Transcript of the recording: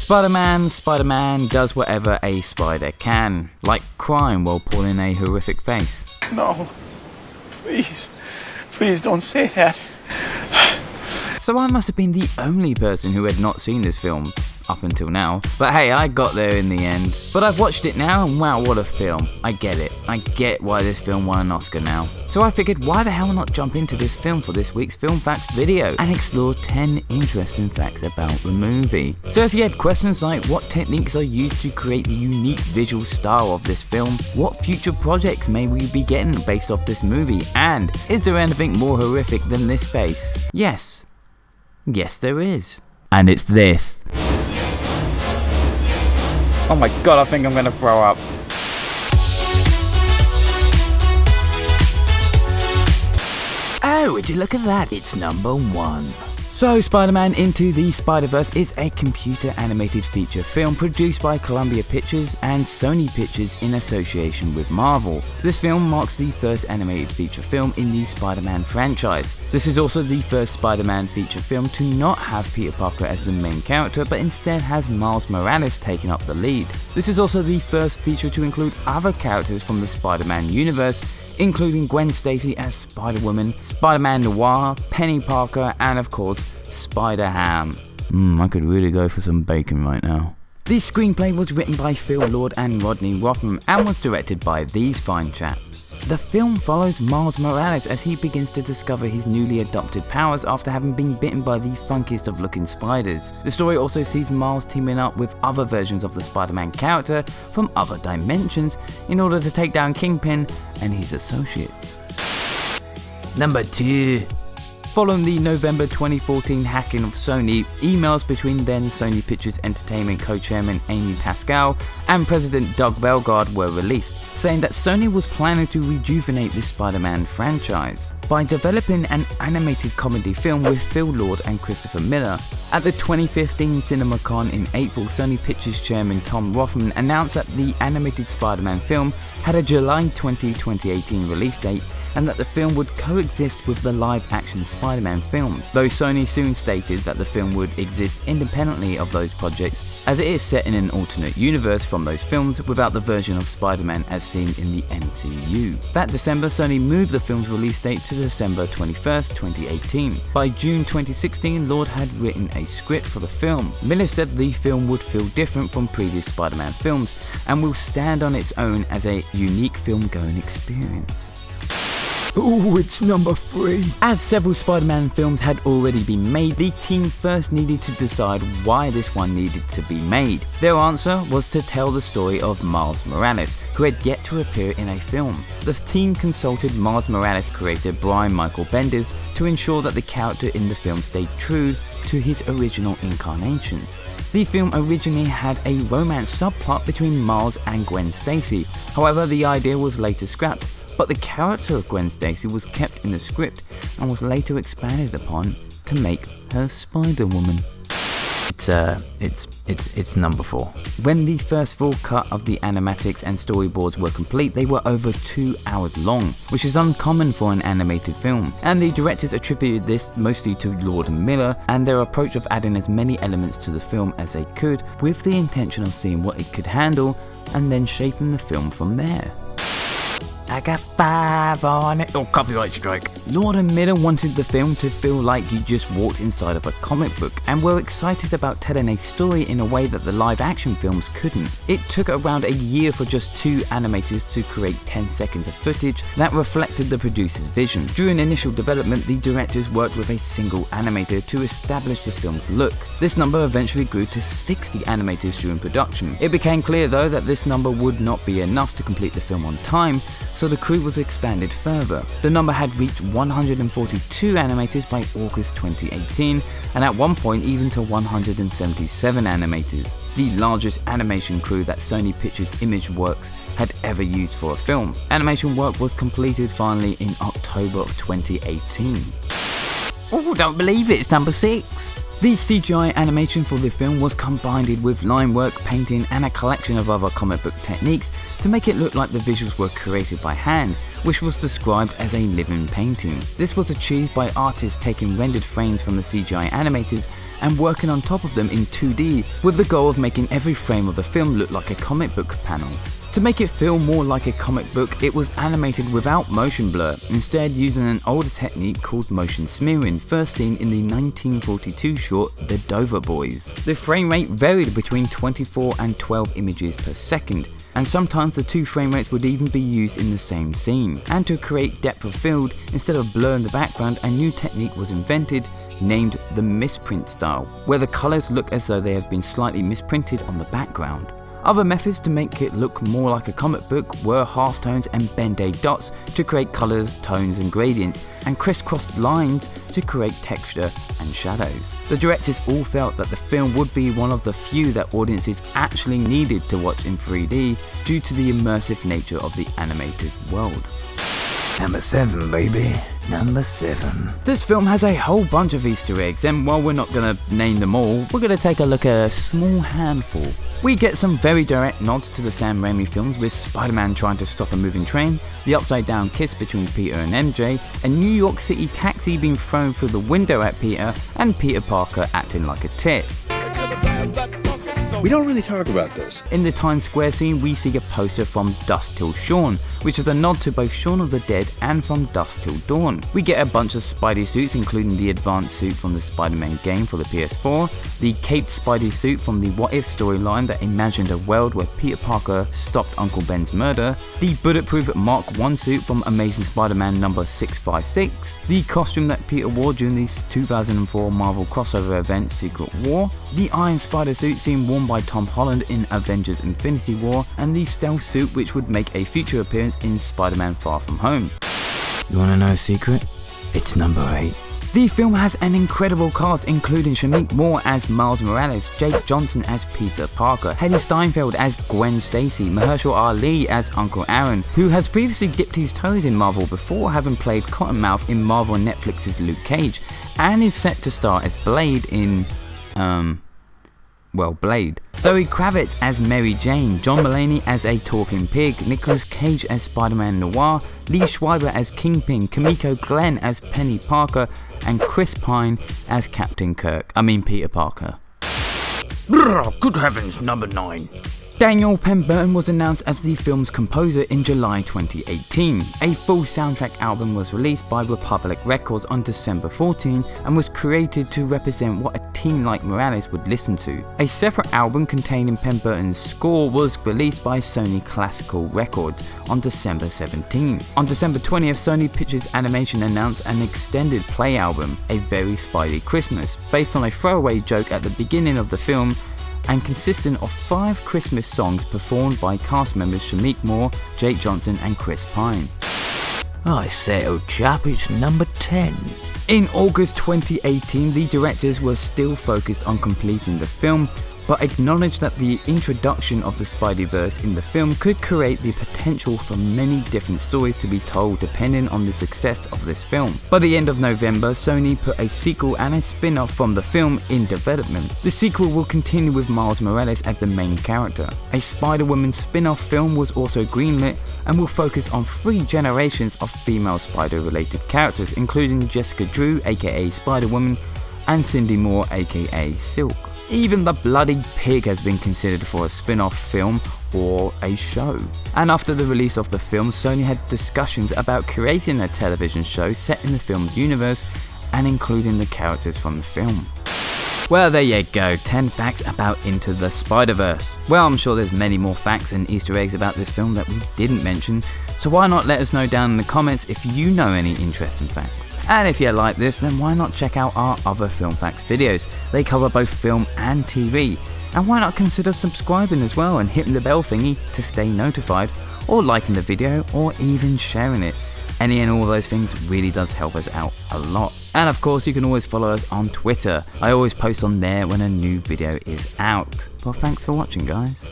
Spider-Man does whatever a spider can, like crying while pulling a horrific face. No, please don't say that. So I must have been the only person who had not seen this film up until now. But hey, I got there in the end. But I've watched it now and wow, what a film. I get it. I get why this film won an Oscar now. So I figured why the hell not jump into this film for this week's Film Facts video and explore 10 interesting facts about the movie. So if you had questions like what techniques are used to create the unique visual style of this film, what future projects may we be getting based off this movie, and is there anything more horrific than this face? Yes, there is. And it's this. Oh my god, I think I'm gonna throw up. Oh, would you look at that? It's number 1. So, Spider-Man Into the Spider-Verse is a computer animated feature film produced by Columbia Pictures and Sony Pictures in association with Marvel. This film marks the first animated feature film in the Spider-Man franchise. This is also the first Spider-Man feature film to not have Peter Parker as the main character, but instead has Miles Morales taking up the lead. This is also the first feature to include other characters from the Spider-Man universe, including Gwen Stacy as Spider-Woman, Spider-Man Noir, Penny Parker, and of course, Spider-Ham. I could really go for some bacon right now. The screenplay was written by Phil Lord and Rodney Rothman and was directed by these fine chaps. The film follows Miles Morales as he begins to discover his newly adopted powers after having been bitten by the funkiest of looking spiders. The story also sees Miles teaming up with other versions of the Spider-Man character from other dimensions in order to take down Kingpin and his associates. Number 2. Following the November 2014 hacking of Sony, emails between then Sony Pictures Entertainment co-chairman Amy Pascal and President Doug Belgard were released, saying that Sony was planning to rejuvenate the Spider-Man franchise by developing an animated comedy film with Phil Lord and Christopher Miller. At the 2015 CinemaCon in April, Sony Pictures chairman Tom Rothman announced that the animated Spider-Man film had a July 20, 2018 release date and that the film would coexist with the live-action Spider-Man films, though Sony soon stated that the film would exist independently of those projects, as it is set in an alternate universe from those films without the version of Spider-Man as seen in the MCU. That December, Sony moved the film's release date to December 21st, 2018. By June 2016, Lord had written a script for the film. Miller said the film would feel different from previous Spider-Man films and will stand on its own as a unique film-going experience. Ooh, it's number 3. As several Spider-Man films had already been made, the team first needed to decide why this one needed to be made. Their answer was to tell the story of Miles Morales, who had yet to appear in a film. The team consulted Miles Morales creator Brian Michael Bendis to ensure that the character in the film stayed true to his original incarnation. The film originally had a romance subplot between Miles and Gwen Stacy, however the idea was later scrapped, but the character of Gwen Stacy was kept in the script and was later expanded upon to make her Spider-Woman. It's number 4. When the first full cut of the animatics and storyboards were complete, they were over 2 hours long, which is uncommon for an animated film, and the directors attributed this mostly to Lord and Miller and their approach of adding as many elements to the film as they could, with the intention of seeing what it could handle and then shaping the film from there. I got 5 on it. Oh, copyright strike. Lord and Miller wanted the film to feel like you just walked inside of a comic book and were excited about telling a story in a way that the live action films couldn't. It took around a year for just 2 animators to create 10 seconds of footage that reflected the producer's vision. During initial development, the directors worked with a single animator to establish the film's look. This number eventually grew to 60 animators during production. It became clear though that this number would not be enough to complete the film on time, so the crew was expanded further. The number had reached 142 animators by August 2018, and at one point even to 177 animators, the largest animation crew that Sony Pictures Imageworks had ever used for a film. Animation work was completed finally in October of 2018. Oh, don't believe it, it's number 6. The CGI animation for the film was combined with line work, painting and a collection of other comic book techniques to make it look like the visuals were created by hand, which was described as a living painting. This was achieved by artists taking rendered frames from the CGI animators and working on top of them in 2D with the goal of making every frame of the film look like a comic book panel. To make it feel more like a comic book, it was animated without motion blur, instead using an older technique called motion smearing, first seen in the 1942 short The Dover Boys. The frame rate varied between 24 and 12 images per second, and sometimes the two frame rates would even be used in the same scene. And to create depth of field, instead of blur in the background, a new technique was invented named the misprint style, where the colours look as though they have been slightly misprinted on the background. Other methods to make it look more like a comic book were halftones and Ben-Day dots to create colours, tones and gradients, and crisscrossed lines to create texture and shadows. The directors all felt that the film would be one of the few that audiences actually needed to watch in 3D due to the immersive nature of the animated world. Number 7, baby. Number 7. This film has a whole bunch of Easter eggs, and while we're not going to name them all, we're going to take a look at a small handful. We get some very direct nods to the Sam Raimi films, with Spider-Man trying to stop a moving train, the upside down kiss between Peter and MJ, a New York City taxi being thrown through the window at Peter, and Peter Parker acting like a tit. We don't really talk about this. In the Times Square scene, we see a poster from Dusk Till Dawn, which is a nod to both Shaun of the Dead and From Dusk Till Dawn. We get a bunch of Spidey suits, including the advanced suit from the Spider-Man game for the PS4, the caped Spidey suit from the What If storyline that imagined a world where Peter Parker stopped Uncle Ben's murder, the bulletproof Mark I suit from Amazing Spider-Man number 656, the costume that Peter wore during the 2004 Marvel crossover event Secret War, the Iron Spider suit seen worn by Tom Holland in Avengers Infinity War, and the stealth suit which would make a future appearance in Spider-Man Far From Home. You wanna know a secret? It's number 8. The film has an incredible cast, including Shameik Moore as Miles Morales, Jake Johnson as Peter Parker, Hailee Steinfeld as Gwen Stacy, Mahershala Ali as Uncle Aaron, who has previously dipped his toes in Marvel before having played Cottonmouth in Marvel and Netflix's Luke Cage, and is set to star as Blade in Blade. Zoe Kravitz as Mary Jane, John Mulaney as a talking pig, Nicolas Cage as Spider-Man Noir, Lee Schreiber as Kingpin, Kimiko Glenn as Penny Parker, and Chris Pine as Peter Parker. Good heavens, number 9. Daniel Pemberton was announced as the film's composer in July 2018. A full soundtrack album was released by Republic Records on December 14 and was created to represent what a teen like Morales would listen to. A separate album containing Pemberton's score was released by Sony Classical Records on December 17. On December 20th, Sony Pictures Animation announced an extended play album, A Very Spidey Christmas, based on a throwaway joke at the beginning of the film, and consisting of 5 Christmas songs performed by cast members Shameik Moore, Jake Johnson and Chris Pine. I say, old chap, it's number 10. In August 2018, the directors were still focused on completing the film, but acknowledged that the introduction of the Spideyverse in the film could create the potential for many different stories to be told depending on the success of this film. By the end of November, Sony put a sequel and a spin-off from the film in development. The sequel will continue with Miles Morales as the main character. A Spider-Woman spin-off film was also greenlit and will focus on 3 generations of female Spider-related characters, including Jessica Drew aka Spider-Woman and Cindy Moore aka Silk. Even the bloody pig has been considered for a spin-off film or a show. And after the release of the film, Sony had discussions about creating a television show set in the film's universe and including the characters from the film. Well, there you go, 10 facts about Into the Spider-Verse. Well, I'm sure there's many more facts and Easter eggs about this film that we didn't mention, so why not let us know down in the comments if you know any interesting facts. And if you like this, then why not check out our other Film Facts videos? They cover both film and TV. And why not consider subscribing as well and hitting the bell thingy to stay notified, or liking the video, or even sharing it. Any and all those things really does help us out a lot. And of course, you can always follow us on Twitter. I always post on there when a new video is out. Well, thanks for watching, guys.